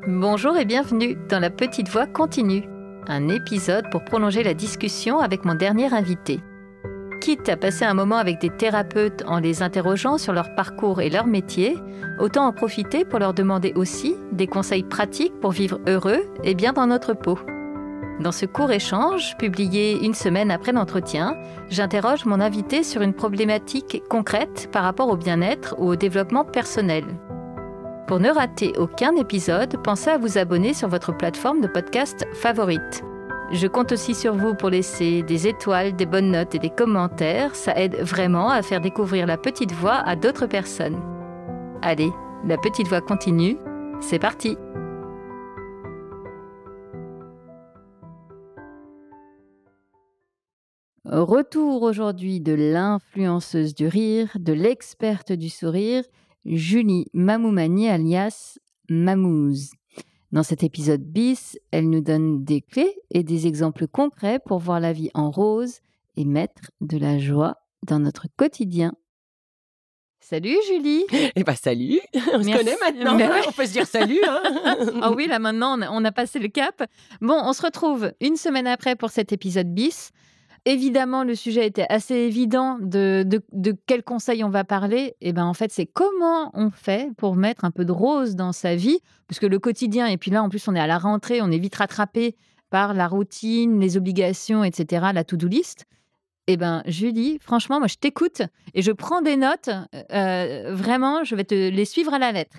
Bonjour et bienvenue dans La Petite Voix continue, un épisode pour prolonger la discussion avec mon dernier invité. Quitte à passer un moment avec des thérapeutes en les interrogeant sur leur parcours et leur métier, autant en profiter pour leur demander aussi des conseils pratiques pour vivre heureux et bien dans notre peau. Dans ce court échange, publié une semaine après l'entretien, j'interroge mon invité sur une problématique concrète par rapport au bien-être ou au développement personnel. Pour ne rater aucun épisode, pensez à vous abonner sur votre plateforme de podcast favorite. Je compte aussi sur vous pour laisser des étoiles, des bonnes notes et des commentaires. Ça aide vraiment à faire découvrir La Petite Voix à d'autres personnes. Allez, La Petite Voix continue, c'est parti! Retour aujourd'hui de l'influenceuse du rire, de l'experte du sourire, Julie Mamoumani alias Mamouze. Dans cet épisode bis, elle nous donne des clés et des exemples concrets pour voir la vie en rose et mettre de la joie dans notre quotidien. Salut Julie! Eh ben salut! On se connaît maintenant, Ouais. on peut se dire salut. Ah oui, là maintenant on a passé le cap. Bon, on se retrouve une semaine après pour cet épisode bis. Évidemment, le sujet était assez évident de quels conseils on va parler. Et ben en fait, c'est comment on fait pour mettre un peu de rose dans sa vie. Parce que le quotidien, et puis là, en plus, on est à la rentrée, on est vite rattrapé par la routine, les obligations, etc., la to-do list. Et ben Julie, franchement, moi, je t'écoute et je prends des notes. Vraiment, je vais te les suivre à la lettre.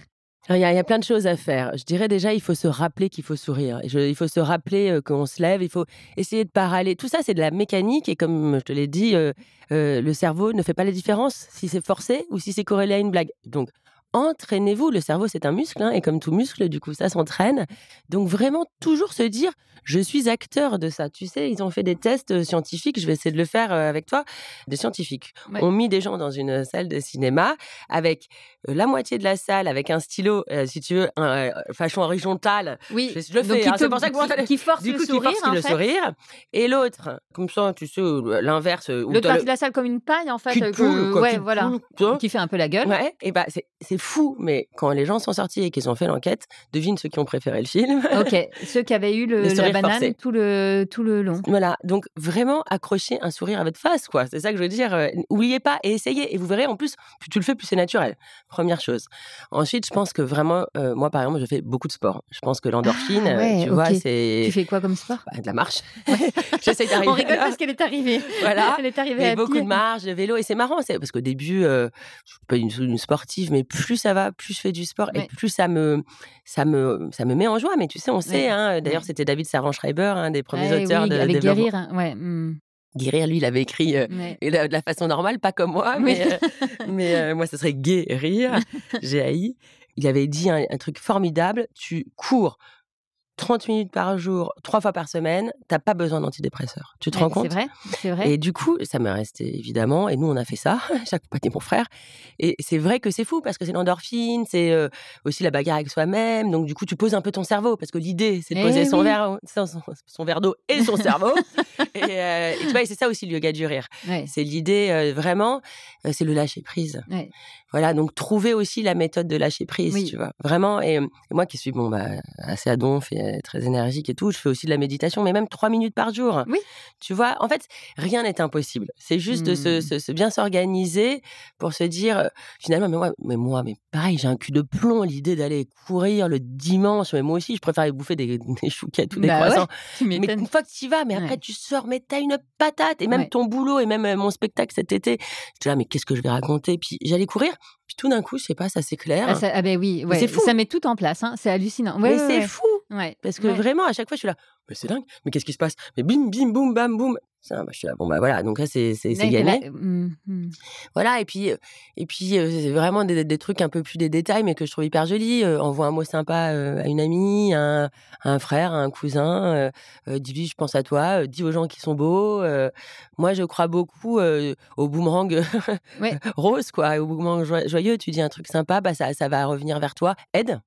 Il y a plein de choses à faire. Je dirais déjà, il faut se rappeler qu'il faut sourire. Il faut se rappeler qu'on se lève, il faut essayer de pas râler. Tout ça, c'est de la mécanique et comme je te l'ai dit, le cerveau ne fait pas la différence si c'est forcé ou si c'est corrélé à une blague. Donc, entraînez-vous. Le cerveau, c'est un muscle et comme tout muscle, du coup, ça s'entraîne. Donc, vraiment, toujours se dire, je suis acteur de ça. Tu sais, ils ont fait des tests scientifiques. Je vais essayer de le faire avec toi. Des scientifiques ont mis des gens dans une salle de cinéma avec la moitié de la salle avec un stylo, si tu veux, façon horizontale. Oui, je le fais. C'est pour ça que qui force du le coup, sourire, qui force le sourire. Et l'autre, comme ça, tu sais, l'inverse. L'autre partie de la salle comme une paille, en fait. Cul de poule, quoi, Ouais, cul de voilà. poule, Qui fait un peu la gueule. Ouais, et bah c'est fou, mais quand les gens sont sortis et qu'ils ont fait l'enquête, devine ceux qui ont préféré le film. Ok, ceux qui avaient eu la sourire banane forcé. tout le long. Voilà, donc vraiment accrochez un sourire à votre face, quoi. C'est ça que je veux dire. Oubliez pas et essayez. Et vous verrez, en plus, plus tu le fais, plus c'est naturel. Première chose. Ensuite, je pense que vraiment, moi, par exemple, je fais beaucoup de sport. Je pense que l'endorphine, tu vois, c'est... Tu fais quoi comme sport? De la marche. J'essaye d'arriver. On rigole parce qu'elle est arrivée. Voilà. Elle est arrivée à beaucoup pied. de marche, de vélo. Et c'est marrant, parce qu'au début, je suis pas une sportive, mais plus ça va, plus je fais du sport et plus ça me met en joie. Mais tu sais, on sait, d'ailleurs, c'était David Servan-Schreiber, un des premiers auteurs de avec développement. Guérir. Ouais. Guérir, lui, il avait écrit de la façon normale, pas comme moi, mais moi, ça serait guérir, G-A-I. Il avait dit un truc formidable, tu cours 30 minutes par jour, 3 fois par semaine, t'as pas besoin d'antidépresseurs. Tu te rends compte? C'est vrai. Et du coup, ça m'est resté évidemment. Et nous, on a fait ça. J'ai accompagné mon frère. Et c'est vrai que c'est fou parce que c'est l'endorphine, c'est aussi la bagarre avec soi-même. Donc, du coup, tu poses un peu ton cerveau parce que l'idée, c'est de poser son verre d'eau et son cerveau. Et tu vois, c'est ça aussi le yoga du rire. Ouais. C'est l'idée vraiment, c'est le lâcher prise. Ouais. Voilà, donc trouver aussi la méthode de lâcher prise, tu vois. Vraiment, et moi qui suis assez à donf et très énergique et tout, je fais aussi de la méditation, mais même 3 minutes par jour. Oui. Tu vois, en fait, rien n'est impossible. C'est juste de se bien s'organiser pour se dire, finalement, mais pareil, j'ai un cul de plomb, l'idée d'aller courir le dimanche, mais moi aussi, je préfère aller bouffer des chouquettes ou des croissants. Ouais, mais une fois que tu y vas, mais après, tu sors, mais t'as une patate, et même ton boulot, et même mon spectacle cet été, je dis là, mais qu'est-ce que je vais raconter? Puis j'allais courir, puis tout d'un coup, je sais pas, ça s'éclaire. Ah ben oui, c'est fou. Ça met tout en place, c'est hallucinant. Mais c'est fou, parce que vraiment, à chaque fois, je suis là, mais c'est dingue, mais qu'est-ce qui se passe? Mais bim, bim, boum, bam, boum. Ça, je suis là, voilà, donc là, c'est gagné. Voilà, et puis c'est vraiment des trucs un peu plus des détails, mais que je trouve hyper jolis. Envoie un mot sympa à une amie, à un frère, à un cousin. Dis-lui, je pense à toi. Dis aux gens qui sont beaux. Moi, je crois beaucoup au boomerang rose, quoi, au boomerang joyeux. Tu dis un truc sympa, ça va revenir vers toi. Aide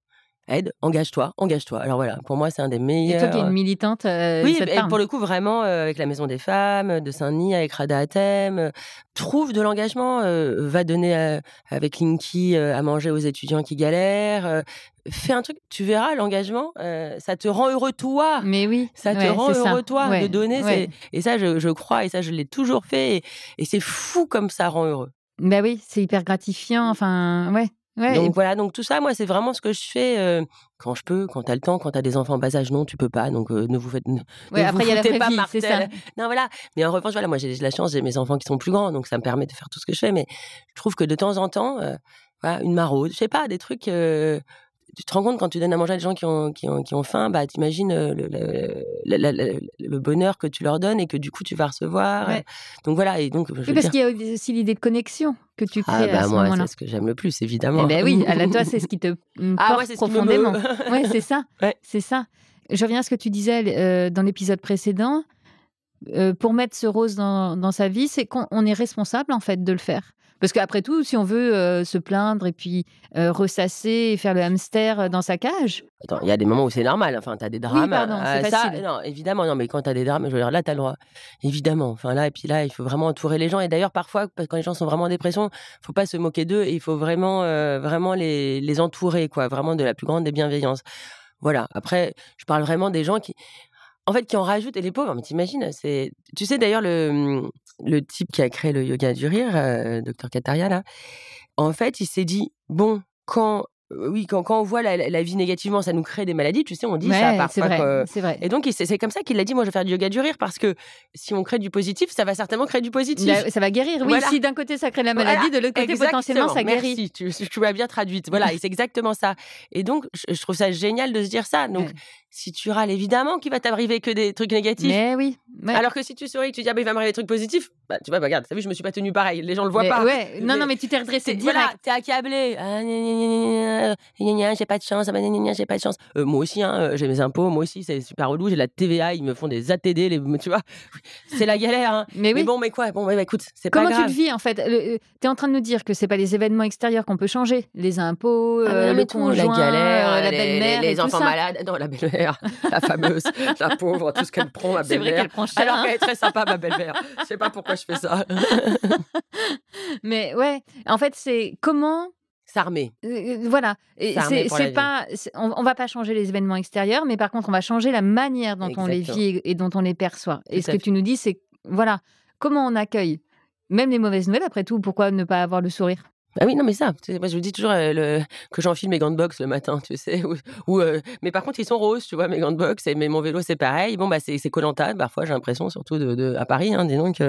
aide, engage-toi. Alors voilà, pour moi, c'est un des meilleurs. Et toi qui es une militante, oui, ça te et parle. pour le coup, vraiment, avec la Maison des Femmes, de Saint-Denis, avec Rada Hatem, trouve de l'engagement, va donner avec Linky à manger aux étudiants qui galèrent, fais un truc, tu verras l'engagement, ça te rend heureux toi. Mais oui, Ça te rend heureux toi Ouais, de donner. ouais. Et ça, je crois, et ça, je l'ai toujours fait. Et c'est fou comme ça rend heureux. Bah oui, c'est hyper gratifiant. Enfin, ouais. Donc voilà, donc tout ça, moi, c'est vraiment ce que je fais quand je peux, quand t'as le temps, quand t'as des enfants en bas âge, non, tu peux pas. Donc ne vous faites, Ouais, ne après, vous il y a la foutez vraie pas vie, Martel. c'est ça. Non, voilà. Mais en revanche, voilà, moi, j'ai la chance, j'ai mes enfants qui sont plus grands, donc ça me permet de faire tout ce que je fais. Mais je trouve que de temps en temps, voilà, une maraude, je sais pas, des trucs. Tu te rends compte quand tu donnes à manger à des gens qui ont faim, bah t'imagines le bonheur que tu leur donnes et que du coup tu vas recevoir. Ouais. Donc voilà, et donc Oui, parce qu'il y a aussi l'idée de connexion que tu crées à ce moi, moment-là. c'est ce que j'aime le plus, évidemment. Eh ben oui, toi, c'est ce qui te porte moi, c'est ce qui me profondément. meut. Ouais, c'est ça. Ouais. C'est ça. Je reviens à ce que tu disais dans l'épisode précédent. Pour mettre ce rose dans sa vie, c'est qu'on est responsable, en fait, de le faire. Parce qu'après tout, si on veut se plaindre et puis ressasser et faire le hamster dans sa cage. Attends, il y a des moments où c'est normal. Enfin, t'as des drames. Oui, pardon, c'est ça, facile. non, évidemment, non, mais quand t'as des drames, je veux dire, là, t'as le droit. Évidemment. Enfin, là, et puis là, il faut vraiment entourer les gens. Et d'ailleurs, parfois, quand les gens sont vraiment en dépression, faut pas se moquer d'eux. Et il faut vraiment, vraiment les entourer, quoi. Vraiment de la plus grande des bienveillances. Voilà. Après, je parle vraiment des gens qui en rajoutent. Et les pauvres, mais t'imagines, tu sais, d'ailleurs, le type qui a créé le yoga du rire, Dr Kataria, là, en fait, il s'est dit, bon, quand on voit la vie négativement, ça nous crée des maladies, tu sais, on dit ça parfois. C'est vrai. Et donc, c'est comme ça qu'il a dit, moi, je vais faire du yoga du rire, parce que si on crée du positif, ça va certainement créer du positif. Ça va guérir. Oui, Voilà. Si d'un côté ça crée la maladie, de l'autre côté, potentiellement, ça guérit. Merci, tu m'as bien traduite. Voilà, et c'est exactement ça. Et donc, je trouve ça génial de se dire ça. Donc, si tu râles, évidemment qu'il va t'arriver que des trucs négatifs. Mais oui. Ouais. Alors que si tu souris, que tu dis, il va m'arriver des trucs positifs, bah, tu vois, regarde, t'as vu, je me suis pas tenue pareil, les gens le voient pas. Ouais. Non, mais tu t'es redressée direct. Voilà, t'es accablé. J'ai pas de chance, j'ai pas de chance. Moi aussi, j'ai mes impôts, moi aussi, c'est super relou, j'ai la TVA, ils me font des ATD, tu vois, c'est la galère. Hein. Mais oui. Mais bon, mais quoi, écoute, c'est Comment pas grave. tu le vis, en fait? T'es en train de nous dire que c'est pas les événements extérieurs qu'on peut changer, les impôts, le conjoint, la galère, la belle-mère, les enfants malades. Non, la belle-mère, la fameuse, la pauvre, tout ce qu'elle prend, ma belle-mère. C'est vrai qu'elle prend cher. Alors qu'elle est très sympa, ma belle-mère. Je sais pas pourquoi je fais ça. Mais ouais, en fait, c'est comment s'armer. Voilà. C'est pas. On va pas changer les événements extérieurs, mais par contre, on va changer la manière dont on les vit et dont on les perçoit. Et ce que tu nous dis, c'est voilà, comment on accueille même les mauvaises nouvelles. Après tout, pourquoi ne pas avoir le sourire? Ah oui, non, mais ça, moi je vous dis toujours que j'enfile mes gants de boxe le matin, tu sais. Mais par contre, ils sont roses, tu vois, mes gants de boxe. Mais mon vélo, c'est pareil. Bon, bah, c'est Koh-Lanta, parfois, j'ai l'impression, surtout à Paris, dis donc,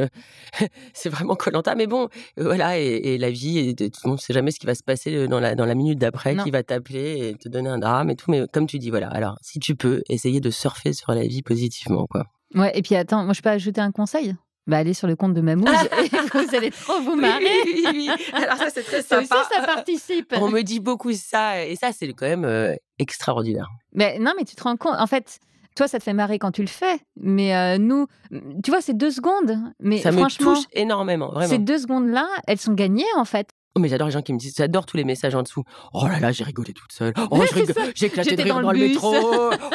c'est vraiment Koh-Lanta. Mais bon, voilà, et la vie, on ne sait jamais ce qui va se passer dans la minute d'après, qui va t'appeler et te donner un drame et tout. Mais comme tu dis, voilà, alors, si tu peux, essayer de surfer sur la vie positivement, quoi. Ouais, et puis attends, moi, je peux ajouter un conseil? Bah, allez sur le compte de Mamouze et vous allez trop vous marrer. Oui. Alors ça, c'est très sympa. Ça aussi, ça participe. On me dit beaucoup ça, et ça, c'est quand même extraordinaire. Mais non, mais tu te rends compte, en fait, toi, ça te fait marrer quand tu le fais, mais nous, tu vois, ces 2 secondes, mais ça franchement, me touche énormément, vraiment. Ces 2 secondes-là, elles sont gagnées, en fait. Oh, mais j'adore les gens qui me disent, j'adore tous les messages en dessous. Oh là là, j'ai rigolé toute seule. Oh, j'ai éclaté de rire dans le métro.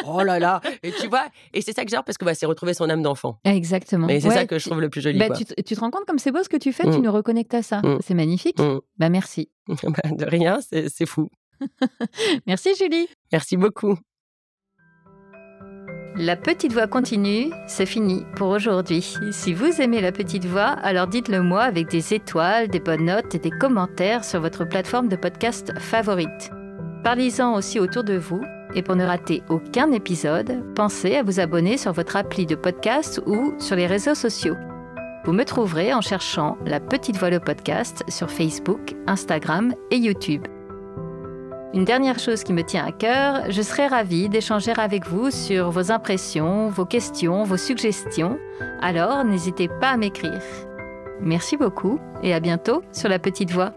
Oh là là. Et tu vois, et c'est ça que j'adore, parce que c'est retrouver son âme d'enfant. Exactement. Et c'est ça que je trouve le plus joli. Quoi. Tu te rends compte comme c'est beau ce que tu fais, tu nous reconnectes à ça. C'est magnifique. Bah merci. De rien, c'est fou. Merci Julie. Merci beaucoup. La petite voix continue, c'est fini pour aujourd'hui. Si vous aimez la petite voix, alors dites-le moi avec des étoiles, des bonnes notes et des commentaires sur votre plateforme de podcast favorite. Parlez-en aussi autour de vous. Et pour ne rater aucun épisode, pensez à vous abonner sur votre appli de podcast ou sur les réseaux sociaux. Vous me trouverez en cherchant La Petite Voix le podcast sur Facebook, Instagram et YouTube. Une dernière chose qui me tient à cœur, je serais ravie d'échanger avec vous sur vos impressions, vos questions, vos suggestions. Alors, n'hésitez pas à m'écrire. Merci beaucoup et à bientôt sur La Petite Voix.